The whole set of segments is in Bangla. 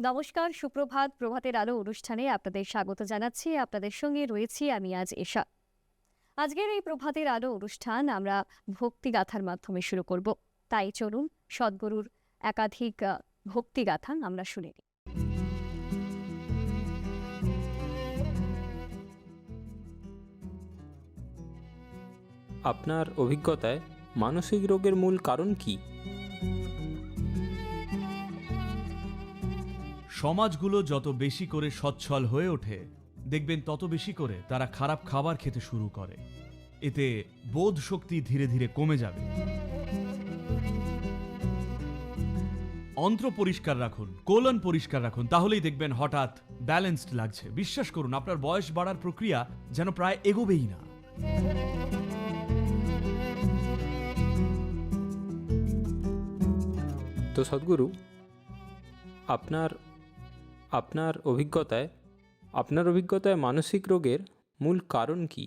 নমস্কার, সুপ্রভাত। প্রভাতের আলো অনুষ্ঠানে আপনাদের স্বাগত জানাচ্ছি। আপনাদের সঙ্গে রয়েছি আমি আজ এশা। আজকের এই প্রভাতের আলো অনুষ্ঠান আমরা ভক্তিগাথার মাধ্যমে শুরু করব। তাই চলুন সদ্গুরুর একাধিক ভক্তিগাথা আমরা শুনে নিই। আপনার অভিজ্ঞতায় মানসিক রোগের মূল কারণ কি? সমাজগুলো যত বেশি করে সচ্ছল হয়ে ওঠে, দেখবেন তত বেশি করে তারা খারাপ খাবার খেতে শুরু করে। এতে বোধ শক্তি ধীরে ধীরে কমে যাবে। অন্ত্র পরিষ্কার রাখুন, কোলন পরিষ্কার রাখুন, তাহলেই দেখবেন হঠাৎ ব্যালেন্সড লাগছে। বিশ্বাস করুন, আপনার বয়স বাড়ার প্রক্রিয়া যেন প্রায় এগোবেই না। তো সদ্গুরু, আপনার আপনার অভিজ্ঞতায় মানসিক রোগের মূল কারণ কি?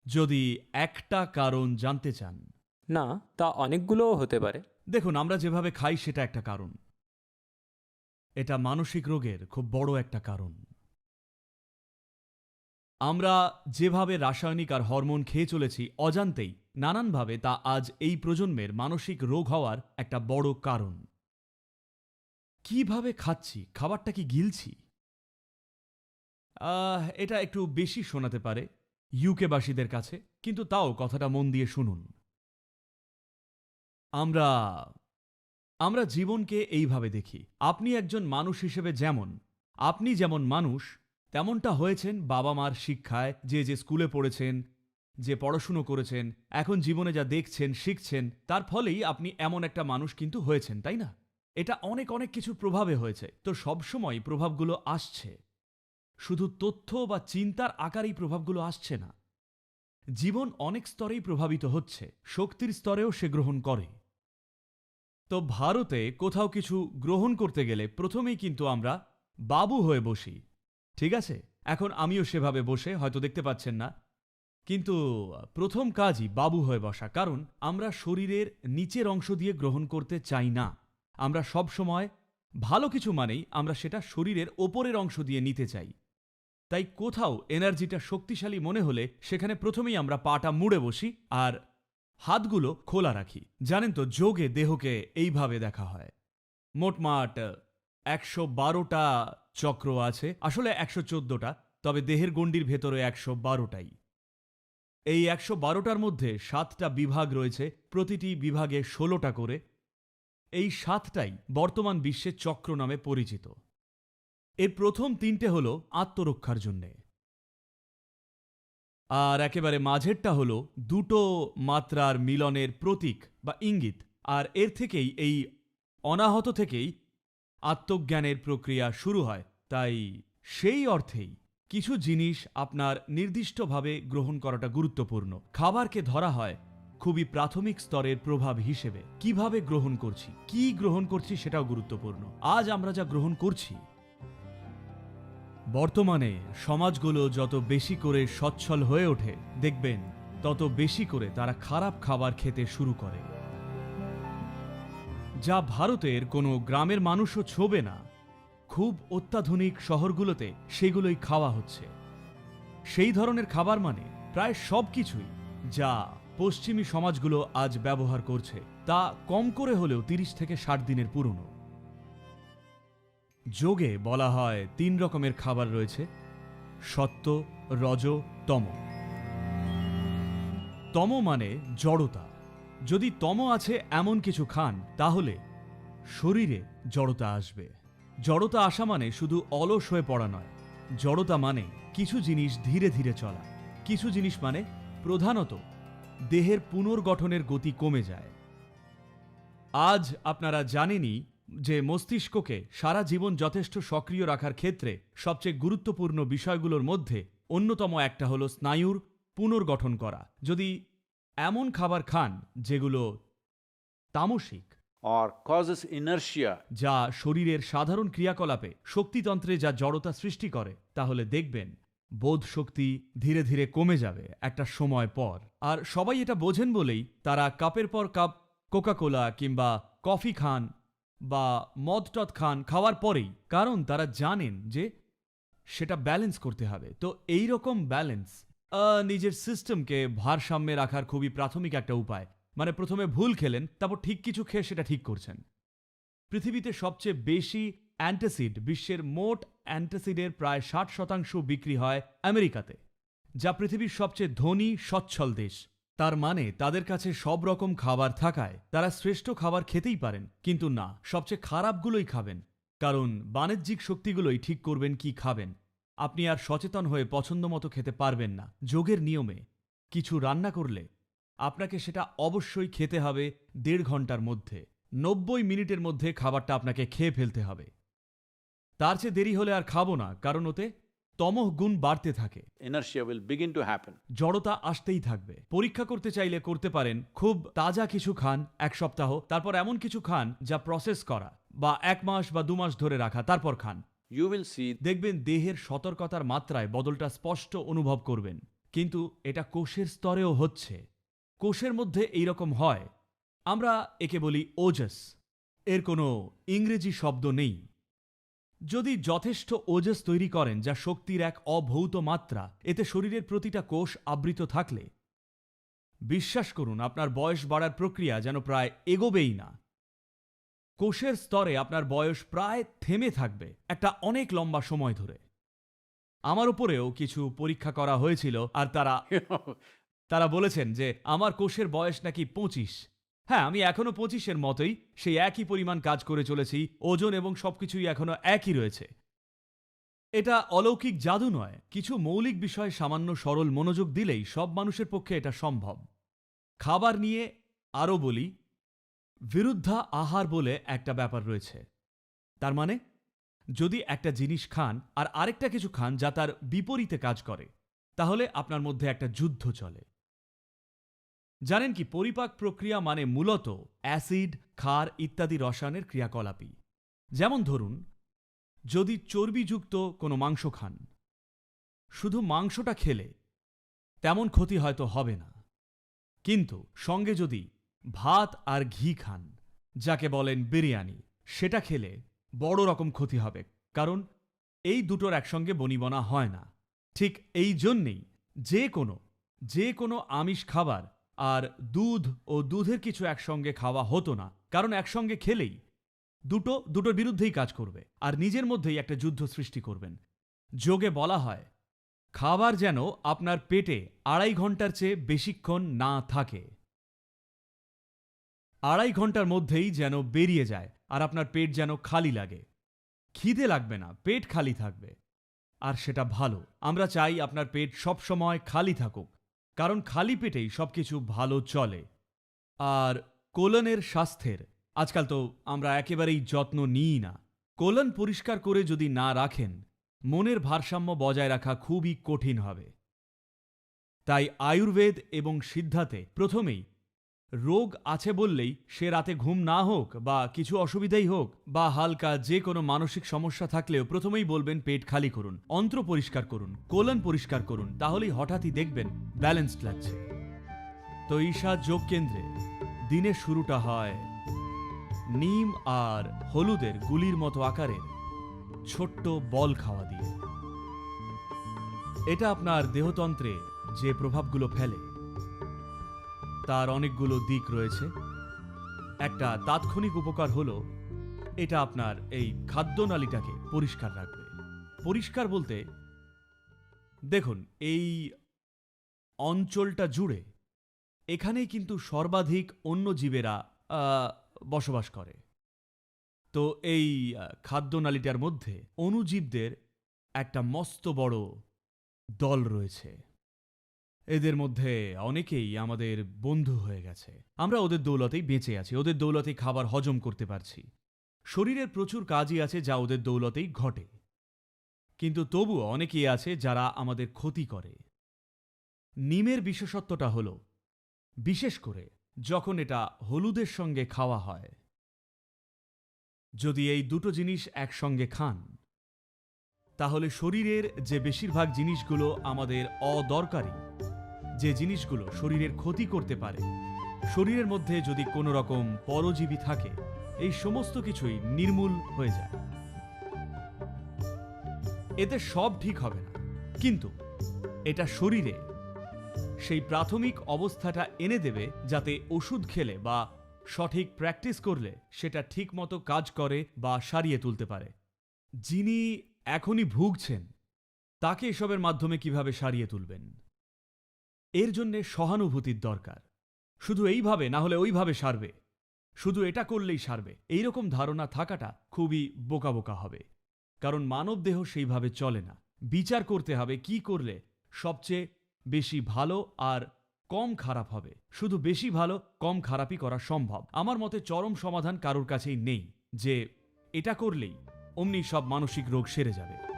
যদি একটা কারণ জানতে চান, না, তা অনেকগুলোও হতে পারে। দেখুন, আমরা যেভাবে খাই সেটা একটা কারণ। এটা মানসিক রোগের খুব বড় একটা কারণ। আমরা যেভাবে রাসায়নিক আর হরমোন খেয়ে চলেছি অজান্তেই নানানভাবে, তা আজ এই প্রজন্মের মানসিক রোগ হওয়ার একটা বড় কারণ। কিভাবে খাচ্ছি, খাবারটা কি গিলছি? এটা একটু বেশি শোনাতে পারে ইউকেবাসীদের কাছে, কিন্তু তাও কথাটা মন দিয়ে শুনুন। আমরা জীবনকে এইভাবে দেখি। আপনি একজন মানুষ হিসেবে আপনি যেমন মানুষ, তেমনটা হয়েছেন বাবা মার শিক্ষায়, যে স্কুলে পড়েছেন, যে পড়াশুনো করেছেন, এখন জীবনে যা দেখছেন, শিখছেন, তার ফলেই আপনি এমন একটা মানুষ কিন্তু হয়েছেন, তাই না? এটা অনেক অনেক কিছুর প্রভাবে হয়েছে। তো সবসময় প্রভাবগুলো আসছে, শুধু তথ্য বা চিন্তার আকারেই প্রভাবগুলো আসছে না। জীবন অনেক স্তরেই প্রভাবিত হচ্ছে, শক্তির স্তরেও সে গ্রহণ করে। তো ভারতে কোথাও কিছু গ্রহণ করতে গেলে প্রথমেই কিন্তু আমরা বাবু হয়ে বসি, ঠিক আছে? এখন আমিও সেভাবে বসে, হয়তো দেখতে পাচ্ছেন না, কিন্তু প্রথম কাজই বাবু হয়ে বসা। কারণ আমরা শরীরের নিচের অংশ দিয়ে গ্রহণ করতে চাই না। আমরা সব সময় ভালো কিছু মানেই আমরা সেটা শরীরের ওপরের অংশ দিয়ে নিতে চাই। তাই কোথাও এনার্জিটা শক্তিশালী মনে হলে সেখানে প্রথমেই আমরা পাটা মুড়ে বসি আর হাতগুলো খোলা রাখি। জানেন তো, যোগে দেহকে এইভাবে দেখা হয়। মোটমাট ১১২টা চক্র আছে, আসলে ১১৪টা, তবে দেহের গণ্ডির ভেতরে ১১২টাই। এই ১১২টার মধ্যে ৭টা বিভাগ রয়েছে, প্রতিটি বিভাগে ১৬টা করে। এই ৭টাই বর্তমান বিশ্বে চক্র নামে পরিচিত। এর প্রথম ৩টে হল আত্মরক্ষার জন্যে, আর একেবারে মাঝেরটা হল দুটো মাত্রার মিলনের প্রতীক বা ইঙ্গিত। আর এর থেকেই, এই অনাহত থেকেই আত্মজ্ঞানের প্রক্রিয়া শুরু হয়। তাই সেই অর্থেই কিছু জিনিস আপনার নির্দিষ্টভাবে গ্রহণ করাটা গুরুত্বপূর্ণ। খাবারকে ধরা হয় খুবই প্রাথমিক স্তরের প্রভাব হিসেবে। কিভাবে গ্রহণ করছি, কি গ্রহণ করছি, সেটাও গুরুত্বপূর্ণ। আজ আমরা যা গ্রহণ করছি, বর্তমানে সমাজগুলো যত বেশি করে সচ্ছল হয়ে ওঠে, দেখবেন তত বেশি করে তারা খারাপ খাবার খেতে শুরু করে, যা ভারতের কোনো গ্রামের মানুষও ছোঁবে না। খুব অত্যাধুনিক শহরগুলোতে সেগুলোই খাওয়া হচ্ছে। সেই ধরনের খাবার মানে প্রায় সব কিছুই যা পশ্চিমী সমাজগুলো আজ ব্যবহার করছে, তা কম করে হলেও ৩০ থেকে ৬০ দিনের পুরনো। যোগে বলা হয় ৩ রকমের খাবার রয়েছে: সত্ত্ব, রজ, তম। তম মানে জড়তা। যদি তম আছে এমন কিছু খান, তাহলে শরীরে জড়তা আসবে। জড়তা আসা মানে শুধু অলস হয়ে পড়া নয়। জড়তা মানে কিছু জিনিস ধীরে ধীরে চলা। কিছু জিনিস মানে প্রধানত দেহের পুনর্গঠনের গতি কমে যায়। আজ আপনারা জানেনই যে মস্তিষ্ককে সারা জীবন যথেষ্ট সক্রিয় রাখার ক্ষেত্রে সবচেয়ে গুরুত্বপূর্ণ বিষয়গুলোর মধ্যে অন্যতম একটা হলো স্নায়ুর পুনর্গঠন করা। যদি এমন খাবার খান যেগুলো তামসিক or causes inertia, যা শরীরের সাধারণ ক্রিয়াকলাপে শক্তিতন্ত্রে যা জড়তা সৃষ্টি করে, তাহলে দেখবেন বোধ শক্তি ধীরে ধীরে কমে যাবে একটা সময় পর। আর সবাই এটা বোঝেন বলেই তারা কাপের পর কাপ কোকা কোলা কিংবা কফি খান বা মদ টদ খান খাওয়ার পরেই, কারণ তারা জানেন যে সেটা ব্যালেন্স করতে হবে। তো এই রকম ব্যালেন্স নিজের সিস্টেমকে ভারসাম্যে রাখার খুবই প্রাথমিক একটা উপায়। মানে প্রথমে ভুল খেলেন, তারপর ঠিক কিছু খেয়ে সেটা ঠিক করছেন। পৃথিবীতে সবচেয়ে বেশি অ্যান্টাসিড, বিশ্বের মোট অ্যান্টাসিডের প্রায় 60% বিক্রি হয় আমেরিকাতে, যা পৃথিবীর সবচেয়ে ধনী সচ্ছল দেশ। তার মানে তাদের কাছে সব রকম খাবার থাকায় তারা শ্রেষ্ঠ খাবার খেতেই পারেন, কিন্তু না, সবচেয়ে খারাপগুলোই খাবেন, কারণ বাণিজ্যিক শক্তিগুলোই ঠিক করবেন কি খাবেন। আপনি আর সচেতন হয়ে পছন্দ মতো খেতে পারবেন না। যোগের নিয়মে কিছু রান্না করলে আপনাকে সেটা অবশ্যই খেতে হবে 1.5 ঘন্টার মধ্যে। 90 মিনিটের মধ্যে খাবারটা আপনাকে খেয়ে ফেলতে হবে। তার চেয়ে দেরি হলে আর খাবো না, কারণ ওতে তমোহ গুণ বাড়তে থাকে, Inertia will begin to happen. জড়তা আসতেই থাকবে। পরীক্ষা করতে চাইলে করতে পারেন, খুব তাজা কিছু খান 1 সপ্তাহ, তারপর এমন কিছু খান যা প্রসেস করা, বা 1 মাস বা 2 মাস ধরে রাখা, তারপর খান। You will see দেখবেন দেহের সতর্কতার মাত্রায় বদলটা স্পষ্ট অনুভব করবেন। কিন্তু এটা কোষের স্তরেও হচ্ছে। কোষের মধ্যে এইরকম হয়, আমরা একে বলি ওজস। এর কোনো ইংরেজি শব্দ নেই। যদি যথেষ্ট ওজস তৈরি করেন, যা শক্তির এক অভৌত মাত্রা, এতে শরীরের প্রতিটা কোষ আবৃত থাকলে বিশ্বাস করুন আপনার বয়স বাড়ার প্রক্রিয়া যেন প্রায় এগোবেই না। কোষের স্তরে আপনার বয়স প্রায় থেমে থাকবে একটা অনেক লম্বা সময় ধরে। আমার উপরেও কিছু পরীক্ষা করা হয়েছিল, আর তারা বলেছেন যে আমার কোষের বয়স নাকি 25। হ্যাঁ, আমি এখনো 25-এর মতোই, সেই একই পরিমাণ কাজ করে চলেছি, ওজন এবং সবকিছুই এখনো একই রয়েছে। এটা অলৌকিক জাদু নয়, কিছু মৌলিক বিষয়ে সামান্য সরল মনোযোগ দিলেই সব মানুষের পক্ষে এটা সম্ভব। খাবার নিয়ে আরও বলি, বিরুদ্ধা আহার বলে একটা ব্যাপার রয়েছে। তার মানে যদি একটা জিনিস খান আর আরেকটা কিছু খান যা তার বিপরীতে কাজ করে, তাহলে আপনার মধ্যে একটা যুদ্ধ চলে। জানেন কি, পরিপাক প্রক্রিয়া মানে মূলত অ্যাসিড, ক্ষার ইত্যাদি রসায়নের ক্রিয়াকলাপই। যেমন ধরুন, যদি চর্বিযুক্ত কোনো মাংস খান, শুধু মাংসটা খেলে তেমন ক্ষতি হয়তো হবে না, কিন্তু সঙ্গে যদি ভাত আর ঘি খান, যাকে বলেন বিরিয়ানি, সেটা খেলে বড় রকম ক্ষতি হবে, কারণ এই দুটোর একসঙ্গে বনিবনা হয় না। ঠিক এই জন্যেই যে কোনো আমিষ খাবার আর দুধ ও দুধের কিছু একসঙ্গে খাওয়া হতো না, কারণ একসঙ্গে খেলেই দুটোর বিরুদ্ধেই কাজ করবে আর নিজের মধ্যেই একটা যুদ্ধ সৃষ্টি করবেন। যোগে বলা হয়, খাবার যেন আপনার পেটে 2.5 ঘন্টার চেয়ে বেশিক্ষণ না থাকে। 2.5 ঘন্টার মধ্যেই যেন বেরিয়ে যায়, আর আপনার পেট যেন খালি লাগে। খিদে লাগবে না, পেট খালি থাকবে, আর সেটা ভালো। আমরা চাই আপনার পেট সবসময় খালি থাকুক, কারণ খালি পেটেই সবকিছু ভালো চলে। আর কোলনের স্বাস্থ্যের আজকাল তো আমরা একেবারেই যত্ন নিই না। কোলন পরিষ্কার করে যদি না রাখেন, মনের ভারসাম্য বজায় রাখা খুবই কঠিন হবে। তাই আয়ুর্বেদ এবং সিদ্ধাতে প্রথমেই রোগ আছে বললেই সে রাতে ঘুম না হোক বা কিছু অসুবিধাই হোক বা হালকা যে কোনো মানসিক সমস্যা থাকলেও প্রথমেই বলবেন পেট খালি করুন, অন্ত্র পরিষ্কার করুন, কোলন পরিষ্কার করুন, তাহলেই হঠাৎই দেখবেন ব্যালেন্সড লাগছে। তো ঈশা যোগ কেন্দ্রে দিনের শুরুটা হয় নিম আর হলুদের গুলির মতো আকারের ছোট্ট বল খাওয়া দিয়ে। এটা আপনার দেহতন্ত্রে যে প্রভাবগুলো ফেলে তার অনেকগুলো দিক রয়েছে। একটা তাৎক্ষণিক উপকার হলো এটা আপনার এই খাদ্যনালীটাকে পরিষ্কার রাখবে। পরিষ্কার বলতে দেখুন, এই অঞ্চলটা জুড়ে এখানেই কিন্তু সর্বাধিক অন্য জীবেরা বসবাস করে। তো এই খাদ্যনালীটার মধ্যে অণুজীবদের একটা মস্ত বড় দল রয়েছে। এদের মধ্যে অনেকেই আমাদের বন্ধু হয়ে গেছে। আমরা ওদের দৌলতেই বেঁচে আছি, ওদের দৌলতেই খাবার হজম করতে পারছি। শরীরের প্রচুর কাজই আছে যা ওদের দৌলতেই ঘটে, কিন্তু তবুও অনেকেই আছে যারা আমাদের ক্ষতি করে। নিমের বিশেষত্বটা হলো, বিশেষ করে যখন এটা হলুদের সঙ্গে খাওয়া হয়, যদি এই দুটো জিনিস একসঙ্গে খান, তাহলে শরীরের যে বেশিরভাগ জিনিসগুলো আমাদের অদরকারি, যে জিনিসগুলো শরীরের ক্ষতি করতে পারে, শরীরের মধ্যে যদি কোনো রকম পরজীবী থাকে, এই সমস্ত কিছুই নির্মূল হয়ে যায়। এতে সব ঠিক হবে না, কিন্তু এটা শরীরে সেই প্রাথমিক অবস্থাটা এনে দেবে, যাতে ওষুধ খেলে বা সঠিক প্র্যাকটিস করলে সেটা ঠিকমতো কাজ করে বা সারিয়ে তুলতে পারে। যিনি এখনই ভুগছেন তাকে এসবের মাধ্যমে কিভাবে সারিয়ে তুলবেন? এর জন্যে সহানুভূতির দরকার। শুধু এইভাবে না হলে ওইভাবে সারবে, শুধু এটা করলেই সারবে, এইরকম ধারণা থাকাটা খুবই বোকা বোকা হবে। কারণ মানব দেহ সেইভাবে চলে না। বিচার করতে হবে কি করলে সবচেয়ে বেশি ভালো আর কম খারাপ হবে। শুধু বেশি ভালো কম খারাপই করা সম্ভব। আমার মতে চরম সমাধান কারোর কাছেই নেই যে এটা করলেই অমনি সব মানসিক রোগ সেরে যাবে।